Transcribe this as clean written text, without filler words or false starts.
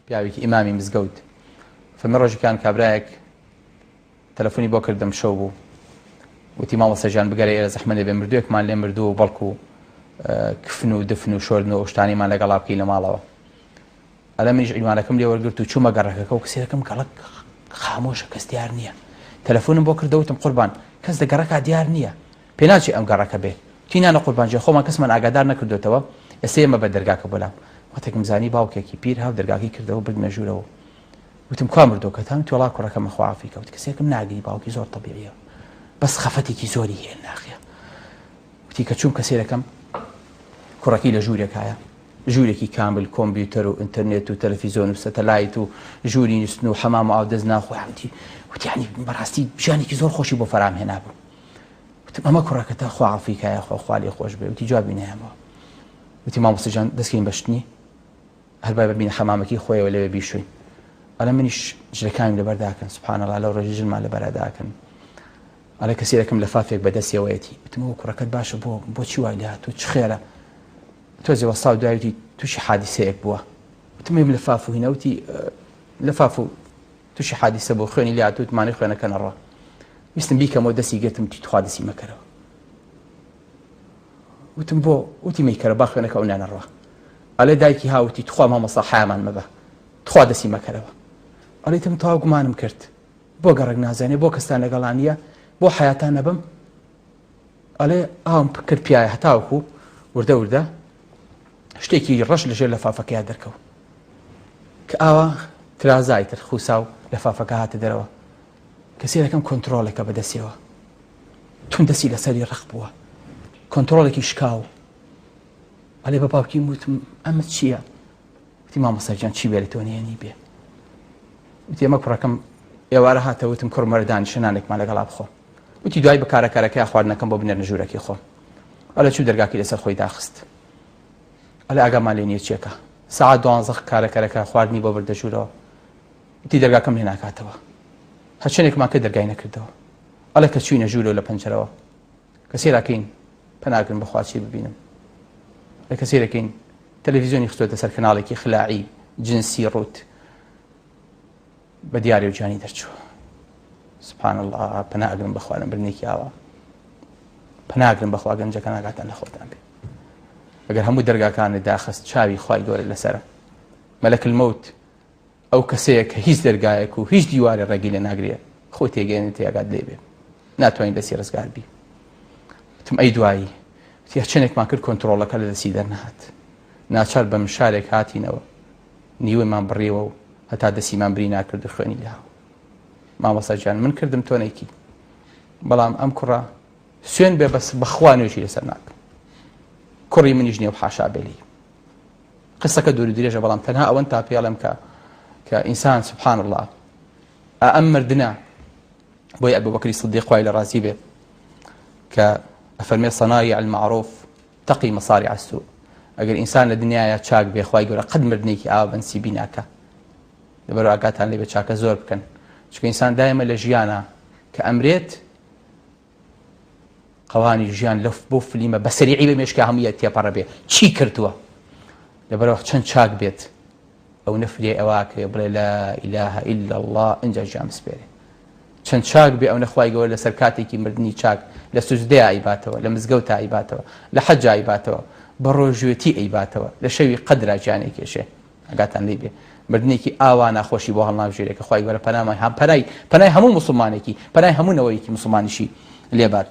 پیاوێکی ئیمامی مزگەوت فەرمێ ڕۆژێکیان کابرایەک تەلەفۆنی بۆ کردم شەو بوو وتی مامۆستاژیان بگەرە ئێرە زەحمە لێ بێ مردوویەکمان لێ مردووە و بەڵکو کفن و دفن و شۆردن و شتانیمان لەگەڵا بکەین لە ماڵەوە ئەلە منیش عیلمانەکەم لێ وەرگرت و چوومە گەڕەکەەکە و کسێرەکەم گەڵک خامۆشە کەس دیار نییە تەلەفۆنم بۆ کردەوتم قوربان کەس لە گەڕەکە دیار نییە پێ ناچێ ئەم گەڕەکە بێ تینانە قوربانجێ خۆمان کەسمان ئاگادار نەکردوێتەوە ئێستا ئێمە بە دەرگاکە بۆلام وەتێکم زانی باوکێکی پیر هاو دەرگاکی کردەوە بردمە ژوورەوە وتم کوا مردۆکەتان توێڵا کوڕەکەمە خواعافی کەوت کەسێکم ناگری باوکی زۆر تەبیعیە بەس خەفەتێکی زۆری هەیە ناخیە وتی کە چووم کەسێرەکەم کوڕەکەی لە ژوورێکایە ژوورێکی کامل کۆمپیوتەر و ئینتەرنێت و تەلەڤیزۆن و سەتەلایت و ژووری نووسن و حەمام و ئاودەست ناخۆی وتیانی بەڕاستی ژیانێکی زۆر خۆشی بۆ فەرام هێنابوو وتم ئەمە کوڕەکەتە خواعافیکایە خوا لێ خۆش بێ وتی جوابی نەهێمەوە وتی مامۆستاجان دەستکەین بەشتنی هەربای ببینە حەمامەکەی خۆیەوە لەوێ بیشوین ئەلە منیش ژلەکانم لەبەرداکەن سوبحان الله لەو ڕۆژی ژنمان لەبەرداکەن ئەلە کەسێرەکەم لە فافێک بەدەستیەوەیەتی وتمەوە کوڕەکەت باشە بۆ چی وای لە هاتوو چ خێرە تۆزێ وەستا و دوایوتی تووشی حادیسەیەک بووە وتمەیم لە فاف و هینەوتی لە فاف و تووشی حادیسە بۆ خوێنی لێ هاتوو وتمانەی خوێنەکەنەڕە ویستم بیکەمەوە دەستی گرتم تی تخوا دەسی مەکەرەوە وتم بۆ وتی مەیکەرە با خوێنەکە ئەو نانەڕە ئەلێ دایکی هاوتی تخوا مامۆستا حامان مەبە تخوا دەسی مەکەرەوە ئەڵێتم تەواو گومانم کرد بۆ گەڕک نازانێ بۆ کەستان لەگەڵانیە بۆ حیاتان نەبم ئەڵێ ئاوم کرد پیایە هەتاوەکو وردە وردە شتێکی ڕەش لەژێر لەفافەکەیان دەرکەوت کە ئاوا ترازای تر خوسا و لەفافەکە هاتە دەرەوە کەسێرەکەم کۆنتڕۆڵێکە بەدەستیەوە تون دەسی لەسەری ڕق بووە کۆنتڕۆڵێکی شکاو ئەلێ بە باوکی وتم ئەمە چییە وتی مامۆستاجان چی بێ لە تۆ نێنی بێ وتی ئەمە کوڕەکەم ئێوارە هاتەوتم کوڕمەردانی شنانێکمان لەگەڵا بخۆ وتی دوای بە کارەکارەکەی خواردنەکەم بۆ بنێرنە ژوورەکەی خۆم ئەلە چوو دەرگاکی لەسەر خۆی داخست ئەلێ ئاگامان لێ نییە چێکە سەعات 12 کارەکەرەکە خواردنی بۆ بردە ژوورەوە وتی دەرگاکەم لێ ناکاتەوە هەرچێنێکمان کە دەرگای نەکردەوە ئەلە کە چووینە ژوورەوە لە پەنجەرەوە کەسێراکەین پەناگرن بەخوا چی ببینم لە کەسێرەکەین تەلەڤیزیۆنی خستوێتە سەر کەناڵێکی خلاعی جنسی ڕوت بە دیاری و جانی دەرچووە سبحان الله پەناگرن بەخوا لەم برنێکی ئاوا پەناگرن بەخوا گەنجەکە ناگاتان لە خۆتان بێ ئەگەر هەموو دەرگاکانت داخست چاوی خوای گەورە لەسەرە مەلەک المەوت ئەو کەسەیە کە هیچ دەرگایەک و هیچ دیوارە ڕێگی لێ ناگرێ خۆی تێگەێنێت تێگات لێ بێ ناتوانین دەستی ڕزگار بی وتم ئەی دوایی وتی هەرچێنێکمان کرد کۆنتڕۆڵەکە لە دەستی دەرنەهات ناچار بە مشارێک هاتینەوە نیوەمان بڕێوە و هەتا دەسیمان بری ناکرد و خوێنی لەهاو مامۆستاجان من کردم تۆ نەیکی بەڵام ئەم کوڕە سوێن بێ بەس بەخوا نوێژی لەسەر ناکەم کوڕی منیش نییە و حاشا بێلی قسەکە دوور درێژە بەڵام تەنها ئەوەن تا پێڵم کە ئینسان سبحان الله ئەم مردنە بۆی ئەبوبەکری سیدیق خوای لە ڕازی بێ کە ئەفەرمێ صنایع المعروف تقی مصارع السوء ئەگەر ئینسان لە دنیاە چاک بێ خوای گەورە قەت مردنێکی ئاوا بەنسیبی ناکە لەبەرەوە ئاگاتان لێ بە چاکە زۆر بکەن چونکە ئینسان دایمە لە ژیانە کە ئەمرێت قەوانی ژیان بۆ فلیمە بە سەریعی بە مێشکە هەموویە تێپەڕە بێ چی کردووە لەبەرەوە چەند چاک بێت ئەو نەفرێ ئەواکە بڵێ لا ئیلاهە ئیلا الله ئینجا ژیان بسپێرێ چەند چاک بێ ئەو نەخوای گەورە لەسەر کاتێکی مردنی چاک لە سوزدەیە ئەیباتەوە لە مزگەوتە ئەیباتەوە لە حەجا ئەیباتەوە بە ڕۆژوێتی ئەیباتەوە لە شەوی قەدرا گیانێک کێشێ ئەگاتان لێ بێ مردنێکی ئاوا ناخۆشی بۆ هەڵناوژێرێکە خوای گەورە پەنای هەموو مسلمانێکی پەنای هەموو نەوەیەکی مسلمانیشی لێبات